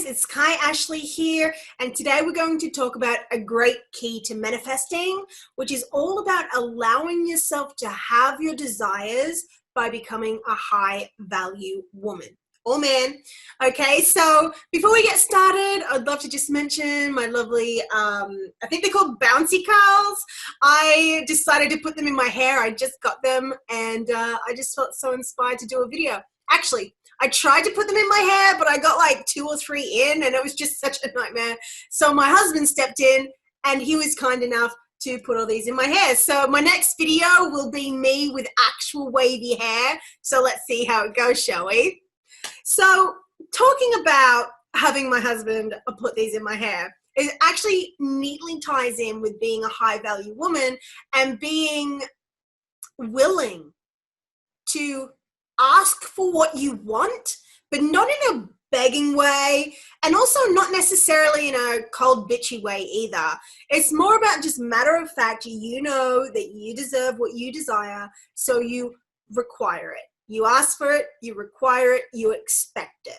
it's Kai Ashley here, and today we're going to talk about a great key to manifesting, which is all about allowing yourself to have your desires by becoming a high value woman or man. Okay, so before we get started, I'd love to just mention my lovely, I think they're called bouncy curls. I decided to put them in my hair. I just got them, and I just felt so inspired to do a video. Actually, I tried to put them in my hair, but I got like 2 or 3 in, and it was just such a nightmare. So my husband stepped in, and he was kind enough to put all these in my hair. So my next video will be me with actual wavy hair. So let's see how it goes, shall we? So talking about having my husband put these in my hair, it actually neatly ties in with being a high value woman and being willing to ask for what you want, but not in a begging way, and also not necessarily in a cold bitchy way either. It's more about just matter of fact, you know that you deserve what you desire, so you require it. You ask for it, you require it, you expect it.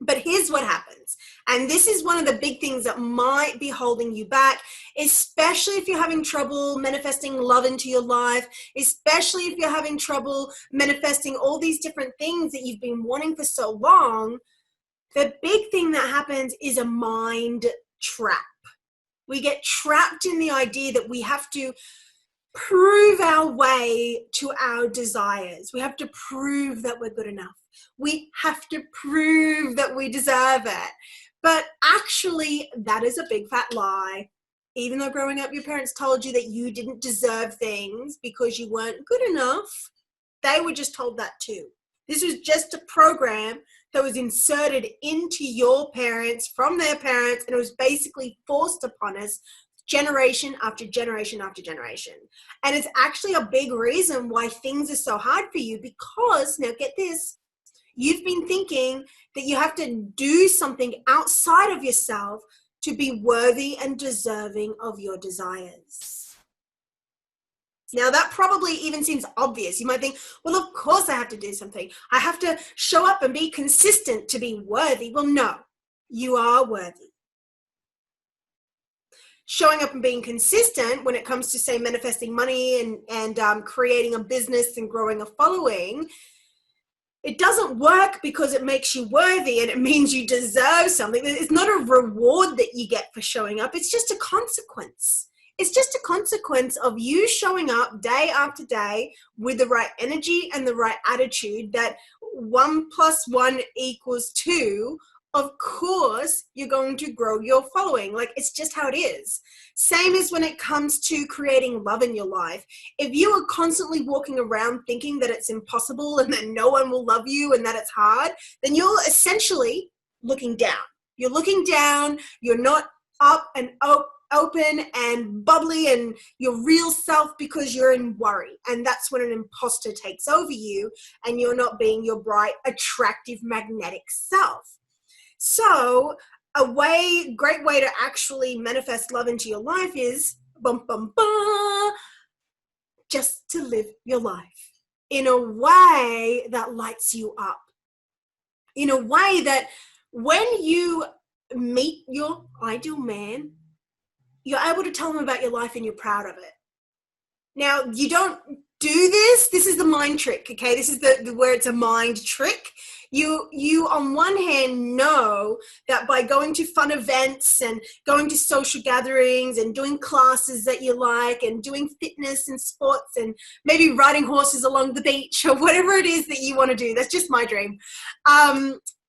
But here's what happens, and this is one of the big things that might be holding you back, especially if you're having trouble manifesting love into your life, especially if you're having trouble manifesting all these different things that you've been wanting for so long. The big thing that happens is a mind trap. We get trapped in the idea that we have to prove our way to our desires. We have to prove that we're good enough. We have to prove that we deserve it. But actually, that is a big fat lie. Even though growing up, your parents told you that you didn't deserve things because you weren't good enough, they were just told that too. This was just a program that was inserted into your parents from their parents, and it was basically forced upon us generation after generation after generation. And it's actually a big reason why things are so hard for you, because, now get this, you've been thinking that you have to do something outside of yourself to be worthy and deserving of your desires. Now, that probably even seems obvious. You might think, well, of course I have to do something. I have to show up and be consistent to be worthy. Well, no, you are worthy. Showing up and being consistent when it comes to, say, manifesting money and creating a business and growing a following, it doesn't work because it makes you worthy and it means you deserve something. It's not a reward that you get for showing up. It's just a consequence. It's just a consequence of you showing up day after day with the right energy and the right attitude that 1 + 1 = 2. Of course, you're going to grow your following. Like, it's just how it is. Same as when it comes to creating love in your life. If you are constantly walking around thinking that it's impossible and that no one will love you and that it's hard, then you're essentially looking down. You're looking down. You're not up and open and bubbly and your real self because you're in worry. And that's when an imposter takes over you and you're not being your bright, attractive, magnetic self. So great way to actually manifest love into your life is just to live your life in a way that lights you up, in a way that when you meet your ideal man, you're able to tell him about your life and you're proud of it. Now, you don't do this. This is the mind trick, okay? This is the where it's a mind trick. You on one hand know that by going to fun events and going to social gatherings and doing classes that you like and doing fitness and sports and maybe riding horses along the beach or whatever it is that you want to do, that's just my dream.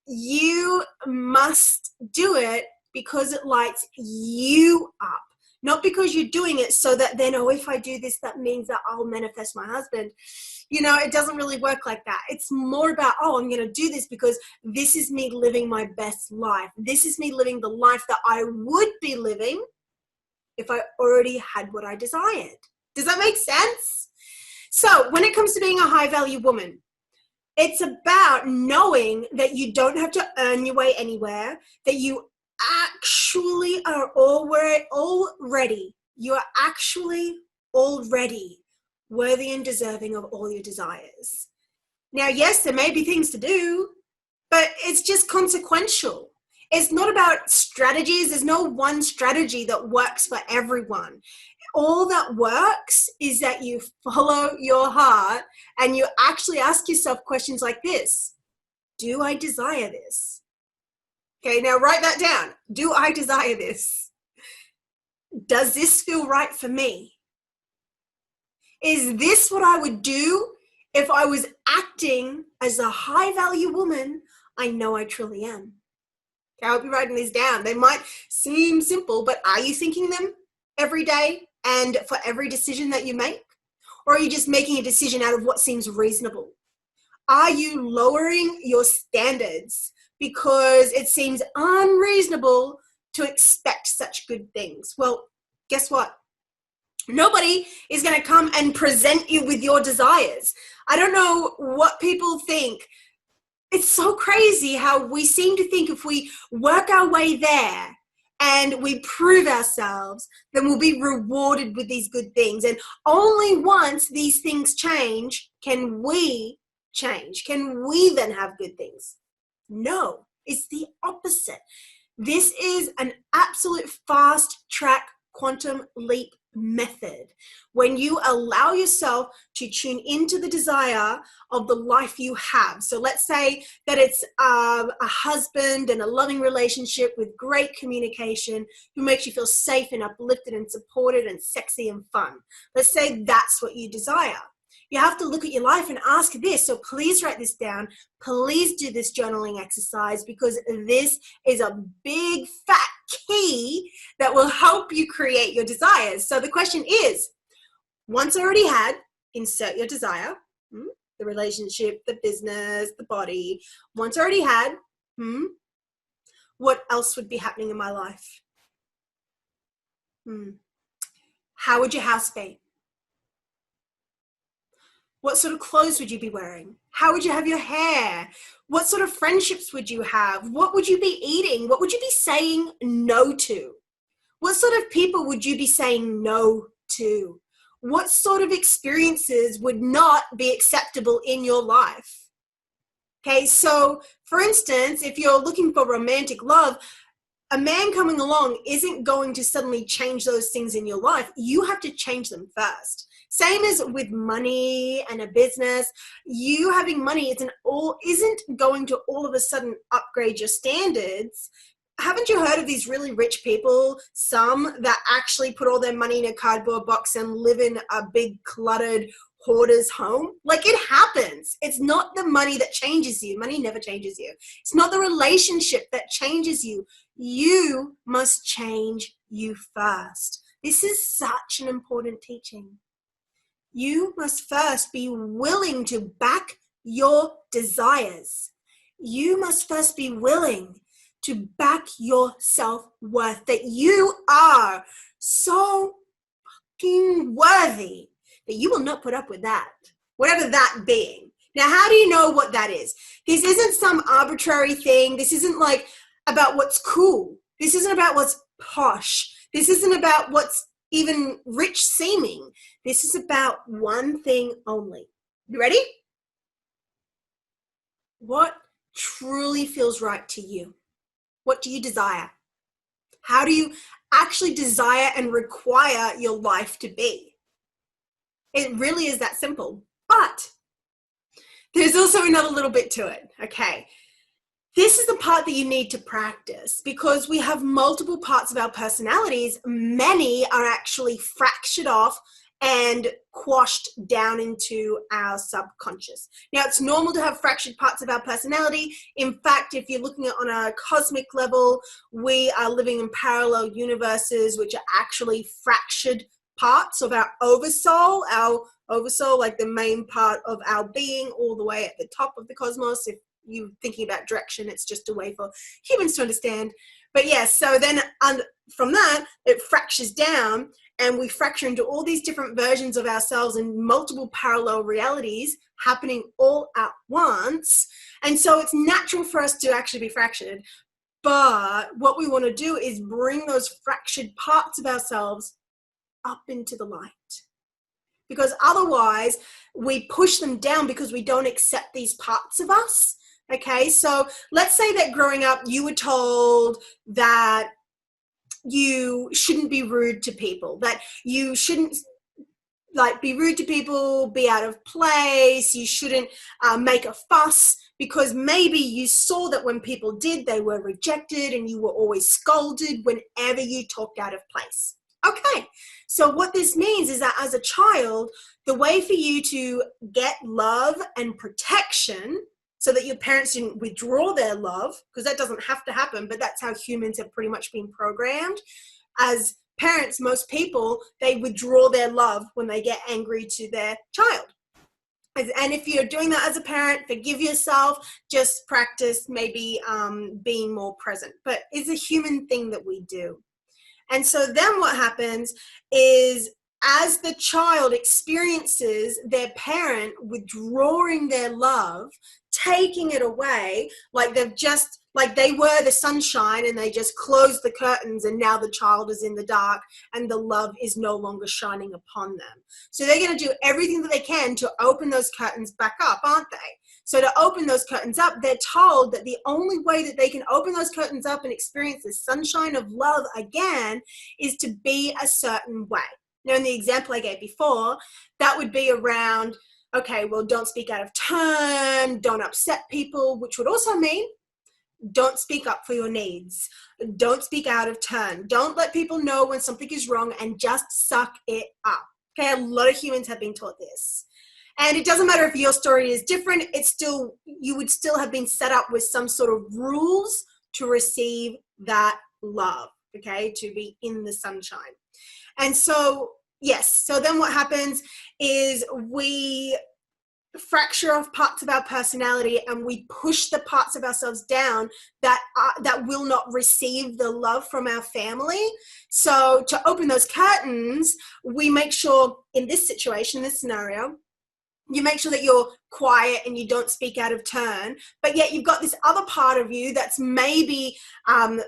You must do it because it lights you up. Not because you're doing it so that then, oh, if I do this, that means that I'll manifest my husband. You know, it doesn't really work like that. It's more about, oh, I'm going to do this because this is me living my best life. This is me living the life that I would be living if I already had what I desired. Does that make sense? So when it comes to being a high value woman, it's about knowing that you don't have to earn your way anywhere, that you actually are already worthy and deserving of all your desires. Now, yes, there may be things to do, but it's just consequential. It's not about strategies. There's no one strategy that works for everyone. All that works is that you follow your heart and you actually ask yourself questions like this. Do I desire this? Okay, now write that down. Do I desire this? Does this feel right for me? Is this what I would do if I was acting as a high value woman I know I truly am? Okay, I'll be writing these down. They might seem simple, but are you thinking them every day and for every decision that you make? Or are you just making a decision out of what seems reasonable? Are you lowering your standards because it seems unreasonable to expect such good things? Well, guess what? Nobody is going to come and present you with your desires. I don't know what people think. It's so crazy how we seem to think if we work our way there and we prove ourselves, then we'll be rewarded with these good things. And only once these things change can we change. Can we then have good things? No, it's the opposite. This is an absolute fast track quantum leap method. When you allow yourself to tune into the desire of the life you have. So let's say that it's a husband and a loving relationship with great communication who makes you feel safe and uplifted and supported and sexy and fun. Let's say that's what you desire. You have to look at your life and ask this. So please write this down. Please do this journaling exercise because this is a big fat key that will help you create your desires. So the question is, once already had, insert your desire, the relationship, the business, the body. Once already had, what else would be happening in my life? How would your house be? What sort of clothes would you be wearing? How would you have your hair? What sort of friendships would you have? What would you be eating? What would you be saying no to? What sort of people would you be saying no to? What sort of experiences would not be acceptable in your life? Okay, so for instance, if you're looking for romantic love, a man coming along isn't going to suddenly change those things in your life. You have to change them first. Same as with money and a business. You having money isn't going to all of a sudden upgrade your standards. Haven't you heard of these really rich people, some that actually put all their money in a cardboard box and live in a big cluttered hoarder's home? Like, it happens. It's not the money that changes you. Money never changes you. It's not the relationship that changes you. You must change you first. This is such an important teaching. You must first be willing to back your desires. You must first be willing to back your self-worth, that you are so fucking worthy that you will not put up with that, whatever that being. Now, how do you know what that is? This isn't some arbitrary thing. This isn't like about what's cool. This isn't about what's posh. This isn't about what's even rich seeming. This is about one thing only. You ready? What truly feels right to you? What do you desire? How do you actually desire and require your life to be? It really is that simple. But there's also another little bit to it, okay? This is the part that you need to practice because we have multiple parts of our personalities. Many are actually fractured off and quashed down into our subconscious. Now, it's normal to have fractured parts of our personality. In fact, if you're looking at on a cosmic level, we are living in parallel universes, which are actually fractured parts of our oversoul, like the main part of our being all the way at the top of the cosmos. If you're thinking about direction, it's just a way for humans to understand. But yes, so then from that, it fractures down and we fracture into all these different versions of ourselves in multiple parallel realities happening all at once. And so it's natural for us to actually be fractured. But what we want to do is bring those fractured parts of ourselves up into the light. Because otherwise we push them down because we don't accept these parts of us. Okay, so let's say that growing up you were told that you shouldn't be rude to people, that you shouldn't be rude to people, be out of place, you shouldn't make a fuss, because maybe you saw that when people did, they were rejected and you were always scolded whenever you talked out of place. Okay, so what this means is that as a child, the way for you to get love and protection so that your parents didn't withdraw their love, because that doesn't have to happen, but that's how humans have pretty much been programmed. As parents, most people, they withdraw their love when they get angry to their child. And if you're doing that as a parent, forgive yourself, just practice maybe being more present. But it's a human thing that we do. And so then what happens is, as the child experiences their parent withdrawing their love, taking it away, like they were the sunshine and they just closed the curtains and now the child is in the dark and the love is no longer shining upon them. So they're going to do everything that they can to open those curtains back up, aren't they? So to open those curtains up, they're told that the only way that they can open those curtains up and experience the sunshine of love again is to be a certain way. Now, in the example I gave before, that would be around, okay, well, don't speak out of turn, don't upset people, which would also mean don't speak up for your needs. Don't speak out of turn. Don't let people know when something is wrong and just suck it up. Okay, a lot of humans have been taught this. And it doesn't matter if your story is different, you would still have been set up with some sort of rules to receive that love, okay, to be in the sunshine. And so, yes, so then what happens is we fracture off parts of our personality and we push the parts of ourselves down that will not receive the love from our family. So to open those curtains, we make sure in this situation, this scenario, you make sure that you're quiet and you don't speak out of turn, but yet you've got this other part of you that's maybe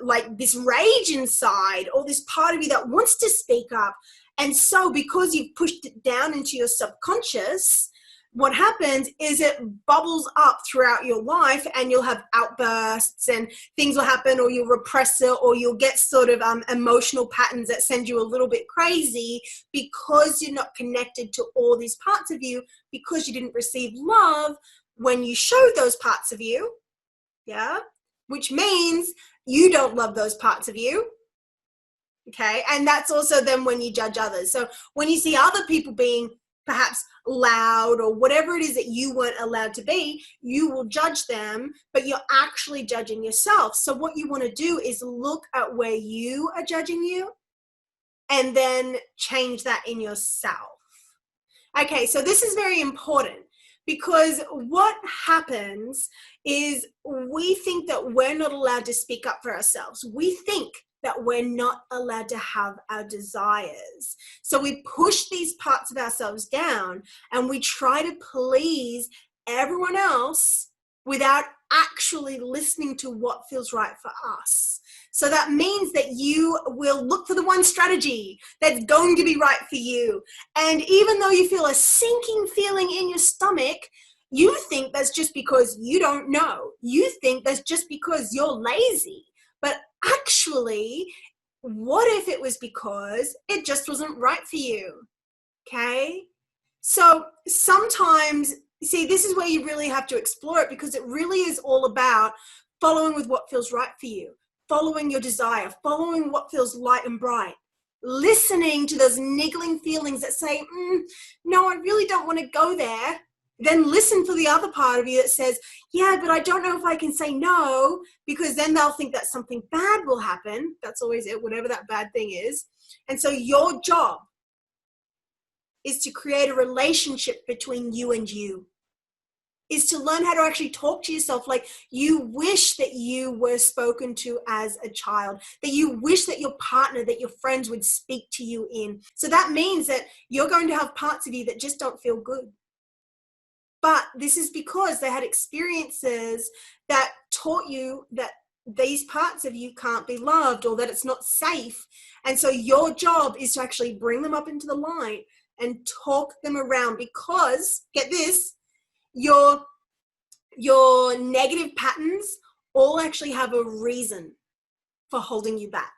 like this rage inside, or this part of you that wants to speak up. And so because you've pushed it down into your subconscious, what happens is it bubbles up throughout your life and you'll have outbursts and things will happen, or you'll repress it, or you'll get sort of emotional patterns that send you a little bit crazy because you're not connected to all these parts of you, because you didn't receive love when you showed those parts of you. Yeah, which means you don't love those parts of you. Okay, and that's also then when you judge others. So when you see other people being perhaps loud or whatever it is that you weren't allowed to be, you will judge them, but you're actually judging yourself. So what you want to do is look at where you are judging you and then change that in yourself. Okay, so this is very important, because what happens is we think that we're not allowed to speak up for ourselves. We think that we're not allowed to have our desires. So we push these parts of ourselves down and we try to please everyone else without actually listening to what feels right for us. So that means that you will look for the one strategy that's going to be right for you. And even though you feel a sinking feeling in your stomach, you think that's just because you don't know. You think that's just because you're lazy. But actually, what if it was because it just wasn't right for you? Okay? So sometimes, see, this is where you really have to explore it, because it really is all about following with what feels right for you, following your desire, following what feels light and bright, listening to those niggling feelings that say, no, I really don't want to go there. Then listen for the other part of you that says, yeah, but I don't know if I can say no, because then they'll think that something bad will happen. That's always it, whatever that bad thing is. And so your job is to create a relationship between you and you, is to learn how to actually talk to yourself like you wish that you were spoken to as a child, that you wish that your partner, that your friends would speak to you in. So that means that you're going to have parts of you that just don't feel good. But this is because they had experiences that taught you that these parts of you can't be loved, or that it's not safe. And so your job is to actually bring them up into the light and talk them around, because, get this, your your negative patterns all actually have a reason for holding you back.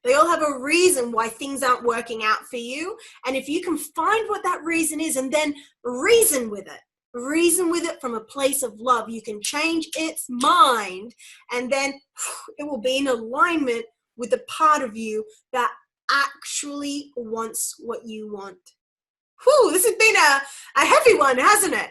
They all have a reason why things aren't working out for you. And if you can find what that reason is and then reason with it from a place of love, you can change its mind, and then it will be in alignment with the part of you that actually wants what you want. Whew, this has been a heavy one, hasn't it?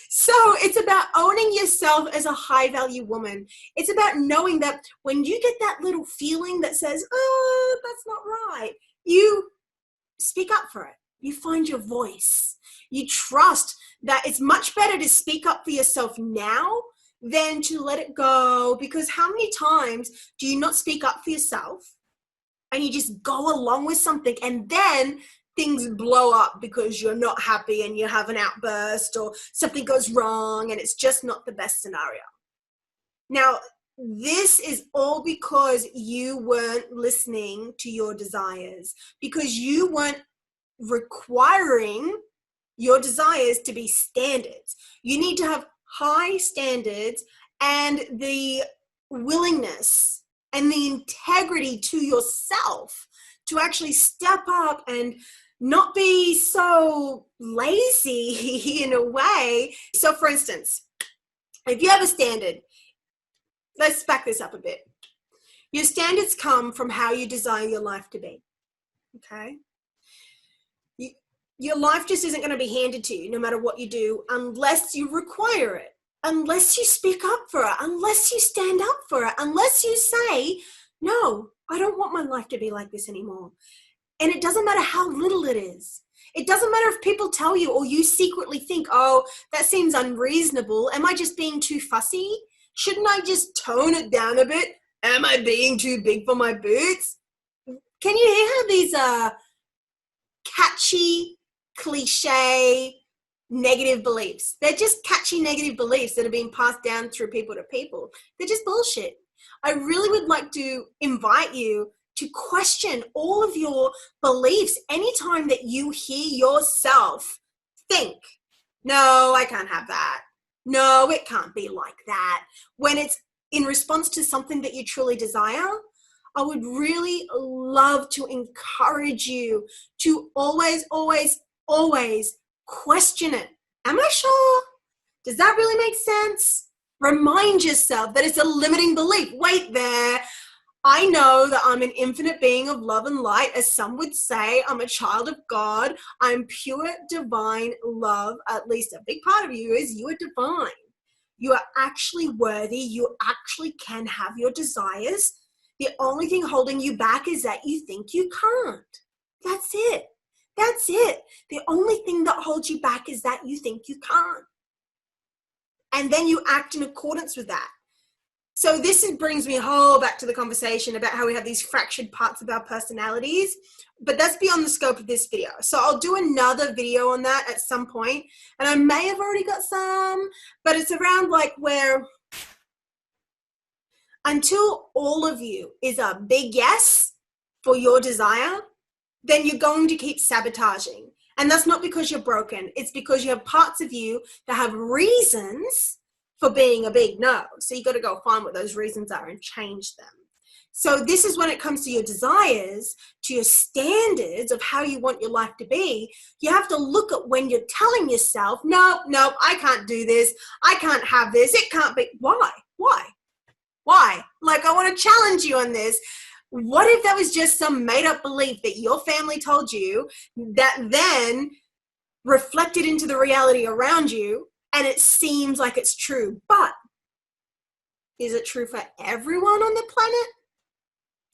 So it's about owning yourself as a high value woman. It's about knowing that when you get that little feeling that says, oh, that's not right, you speak up for it. You find your voice. You trust that it's much better to speak up for yourself now than to let it go. Because how many times do you not speak up for yourself and you just go along with something, and then things blow up because you're not happy and you have an outburst or something goes wrong and it's just not the best scenario? Now, this is all because you weren't listening to your desires, because you weren't requiring your desires to be standards. You need to have high standards and the willingness and the integrity to yourself to actually step up and not be so lazy in a way. So for instance, if you have a standard, let's back this up a bit. Your standards come from how you desire your life to be, okay? Your life just isn't going to be handed to you no matter what you do unless you require it, unless you speak up for it, unless you stand up for it, unless you say, no, I don't want my life to be like this anymore. And it doesn't matter how little it is. It doesn't matter if people tell you or you secretly think, oh, that seems unreasonable. Am I just being too fussy? Shouldn't I just tone it down a bit? Am I being too big for my boots? Can you hear how these catchy, cliche, negative beliefs? They're just catchy negative beliefs that are being passed down through people to people. They're just bullshit. I really would like to invite you to question all of your beliefs anytime that you hear yourself think, no, I can't have that. No, it can't be like that. When it's in response to something that you truly desire, I would really love to encourage you to always, always, always question it. Am I sure? Does that really make sense? Remind yourself that it's a limiting belief. Wait there. I know that I'm an infinite being of love and light. As some would say, I'm a child of God. I'm pure divine love. At least a big part of you is you are divine. You are actually worthy. You actually can have your desires. The only thing holding you back is that you think you can't. That's it. That's it. The only thing that holds you back is that you think you can't. And then you act in accordance with that. So this brings me whole back to the conversation about how we have these fractured parts of our personalities, but that's beyond the scope of this video. So I'll do another video on that at some point, and I may have already got some, but it's around like where until all of you is a big yes for your desire, then you're going to keep sabotaging. And that's not because you're broken. It's because you have parts of you that have reasons for being a big no. So you got to go find what those reasons are and change them. So this is when it comes to your desires, to your standards of how you want your life to be. You have to look at when you're telling yourself, no, I can't do this. I can't have this. It can't be. Why? Like, I want to challenge you on this. What if that was just some made up belief that your family told you that then reflected into the reality around you, and it seems like it's true? But is it true for everyone on the planet?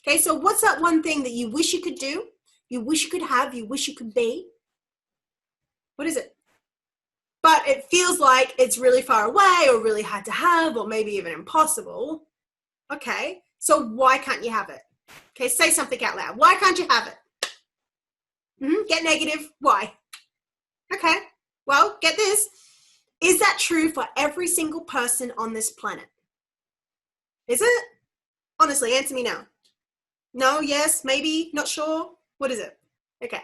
Okay, so what's that one thing that you wish you could do, you wish you could have, you wish you could be? What is it? But it feels like it's really far away or really hard to have or maybe even impossible. Okay, so why can't you have it? Okay, say something out loud. Why can't you have it? Get negative. Why? Okay, well, get this. Is that true for every single person on this planet? Is it? Honestly, answer me now. No, yes, maybe, not sure. What is it? Okay.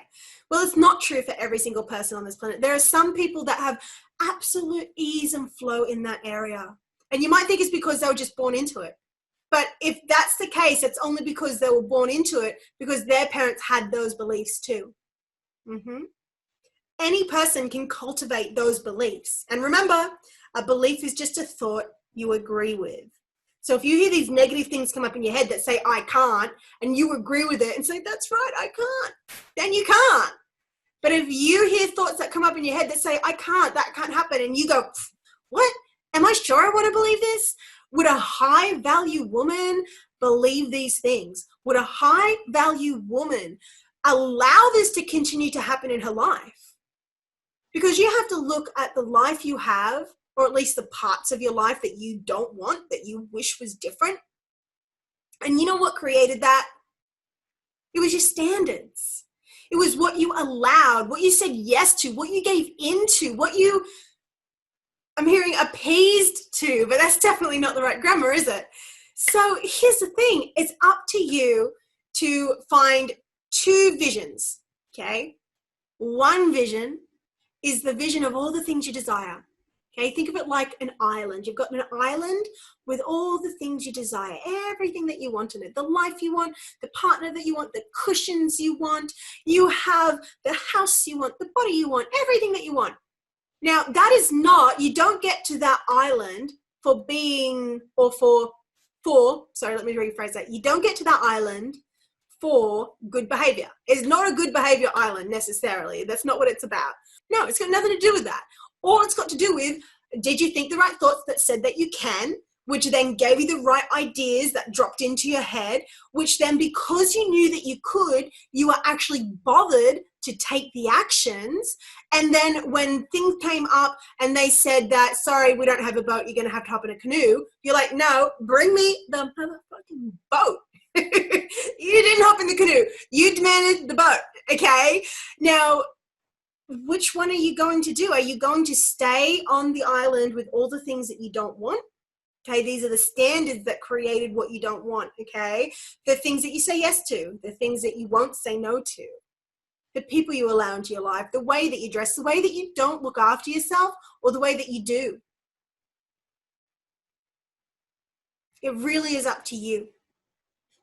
Well, it's not true for every single person on this planet. There are some people that have absolute ease and flow in that area. And you might think it's because they were just born into it. But if that's the case, it's only because they were born into it because their parents had those beliefs too. Mm-hmm. Any person can cultivate those beliefs. And remember, a belief is just a thought you agree with. So if you hear these negative things come up in your head that say, I can't, and you agree with it and say, that's right, I can't, then you can't. But if you hear thoughts that come up in your head that say, I can't, that can't happen, and you go, what? Am I sure I want to believe this? Would a high value woman believe these things? Would a high value woman allow this to continue to happen in her life? Because you have to look at the life you have, or at least the parts of your life that you don't want, that you wish was different. And you know what created that? It was your standards. It was what you allowed, what you said yes to, what you gave into, what you, I'm hearing appeased to, but that's definitely not the right grammar, is it? So here's the thing. It's up to you to find two visions, okay? One vision is the vision of all the things you desire. Okay, think of it like an island. You've got an island with all the things you desire, everything that you want in it, the life you want, the partner that you want, the cushions you want, you have the house you want, the body you want, everything that you want. Now, that is not, you don't get to that island for being, or sorry, let me rephrase that. You don't get to that island for good behavior. It's not a good behavior island necessarily. That's not what it's about. No, it's got nothing to do with that. All it's got to do with, did you think the right thoughts that said that you can, which then gave you the right ideas that dropped into your head, which then because you knew that you could, you were actually bothered to take the actions. And then when things came up and they said that, sorry, we don't have a boat, you're going to hop in a canoe. You're like, no, bring me the motherfucking boat. You didn't hop in the canoe. You demanded the boat. Okay. Now, which one are you going to do? Are you going to stay on the island with all the things that you don't want? Okay, these are the standards that created what you don't want, okay? The things that you say yes to, the things that you won't say no to, the people you allow into your life, the way that you dress, the way that you don't look after yourself, or the way that you do. It really is up to you.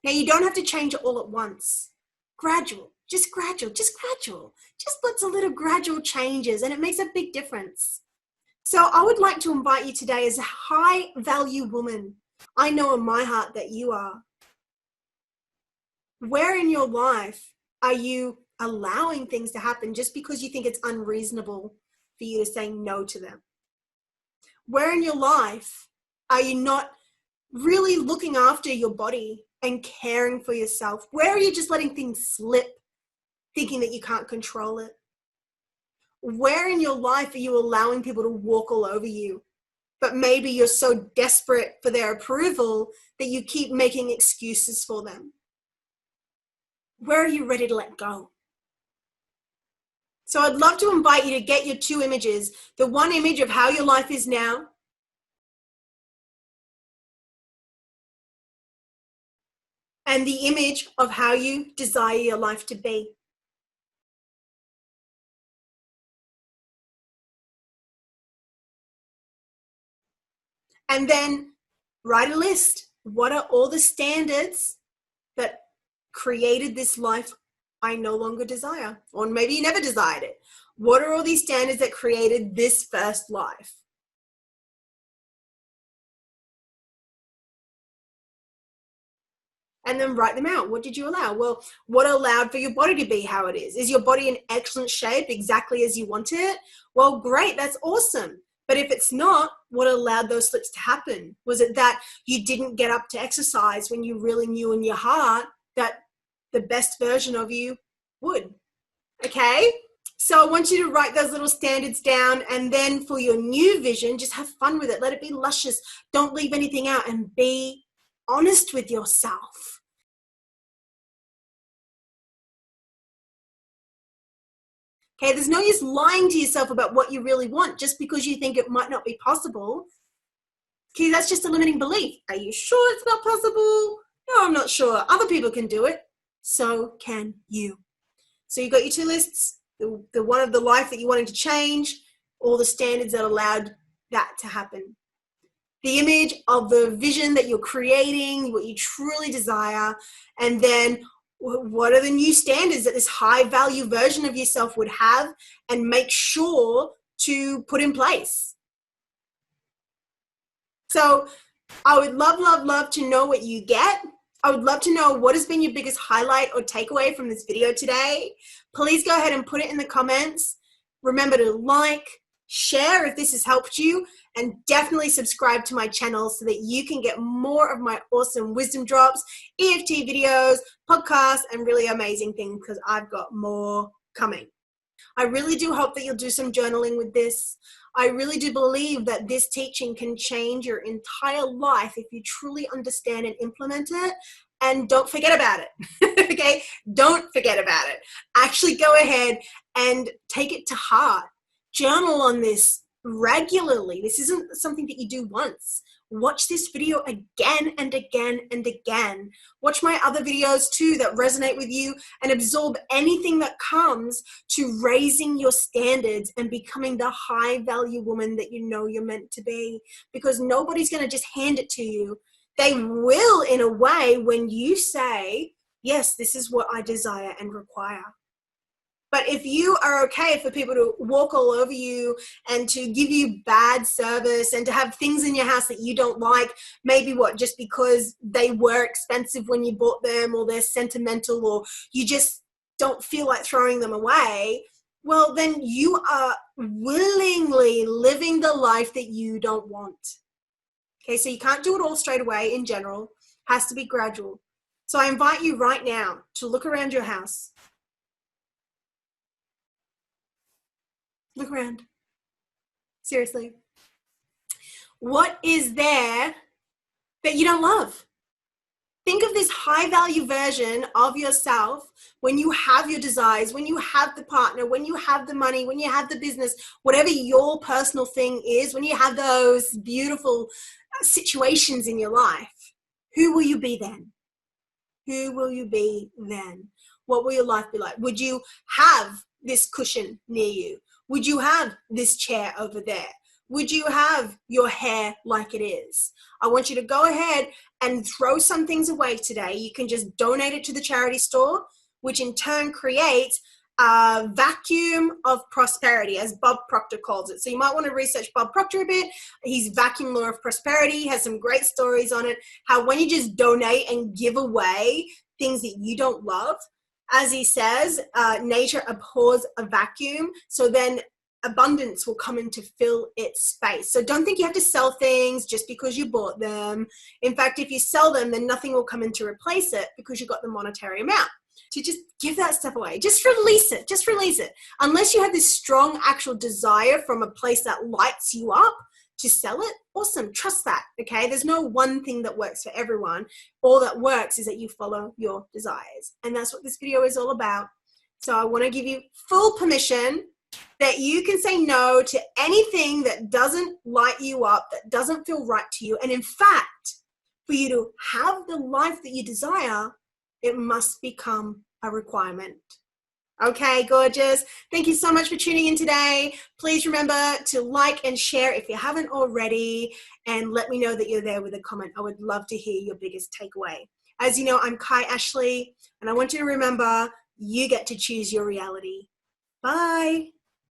Now, you don't have to change it all at once. Gradual, just gradual, just gradual. Just lots of little gradual changes, and it makes a big difference. So I would like to invite you today as a high value woman. I know in my heart that you are. Where in your life are you allowing things to happen just because you think it's unreasonable for you to say no to them? Where in your life are you not really looking after your body and caring for yourself? Where are you just letting things slip, thinking that you can't control it? Where in your life are you allowing people to walk all over you, but maybe you're so desperate for their approval that you keep making excuses for them? Where are you ready to let go? So I'd love to invite you to get your two images. The one image of how your life is now, and the image of how you desire your life to be. And then write a list. What are all the standards that created this life I no longer desire? Or maybe you never desired it. What are all these standards that created this first life? And then write them out. What did you allow? Well, what allowed for your body to be how it is? Is your body in excellent shape, exactly as you wanted it? Well, great, that's awesome. But if it's not, what allowed those slips to happen? Was it that you didn't get up to exercise when you really knew in your heart that the best version of you would? Okay? So I want you to write those little standards down, and then for your new vision, just have fun with it. Let it be luscious. Don't leave anything out, and be honest with yourself. Okay, there's no use lying to yourself about what you really want just because you think it might not be possible. Okay, that's just a limiting belief. Are you sure it's not possible? No, I'm not sure. Other people can do it. So can you. So you got your two lists, the one of the life that you wanted to change, all the standards that allowed that to happen. The image of the vision that you're creating, what you truly desire, and then what are the new standards that this high value version of yourself would have and make sure to put in place. So I would love to know what you get. I would love to know what has been your biggest highlight or takeaway from this video today. Please go ahead and put it in the comments. Remember to like, share if this has helped you, and definitely subscribe to my channel so that you can get more of my awesome wisdom drops, EFT videos, podcasts, and really amazing things, because I've got more coming. I really do hope that you'll do some journaling with this. I really do believe that this teaching can change your entire life if you truly understand and implement it. And don't forget about it, okay? Don't forget about it. Actually go ahead and take it to heart. Journal on this regularly. This isn't something that you do once. Watch this video again and again and again. Watch my other videos too that resonate with you, and absorb anything that comes to raising your standards and becoming the high value woman that you know you're meant to be, because nobody's going to just hand it to you. They will, in a way, when you say, yes, this is what I desire and require. But if you are okay for people to walk all over you and to give you bad service and to have things in your house that you don't like, maybe just because they were expensive when you bought them, or they're sentimental, or you just don't feel like throwing them away, well, then you are willingly living the life that you don't want. Okay, so you can't do it all straight away in general. It has to be gradual. So I invite you right now to look around your house. Look around. Seriously. What is there that you don't love? Think of this high value version of yourself when you have your desires, when you have the partner, when you have the money, when you have the business, whatever your personal thing is, when you have those beautiful situations in your life. Who will you be then? Who will you be then? What will your life be like? Would you have this cushion near you? Would you have this chair over there? Would you have your hair like it is? I want you to go ahead and throw some things away today. You can just donate it to the charity store, which in turn creates a vacuum of prosperity, as Bob Proctor calls it. So you might want to research Bob Proctor a bit. His vacuum law of prosperity has some great stories on it, how when you just donate and give away things that you don't love, as he says, nature abhors a vacuum, so then abundance will come in to fill its space. So don't think you have to sell things just because you bought them. In fact, if you sell them, then nothing will come in to replace it because you got the monetary amount. To just give that stuff away. Just release it. Just release it. Unless you have this strong actual desire from a place that lights you up to sell it, awesome. Trust that, okay? There's no one thing that works for everyone. All that works is that you follow your desires. And that's what this video is all about. So I want to give you full permission that you can say no to anything that doesn't light you up, that doesn't feel right to you. And in fact, for you to have the life that you desire, it must become a requirement. Okay, gorgeous. Thank you so much for tuning in today. Please remember to like and share if you haven't already, and let me know that you're there with a comment. I would love to hear your biggest takeaway. As you know, I'm Kai Ashley, and I want you to remember you get to choose your reality. Bye.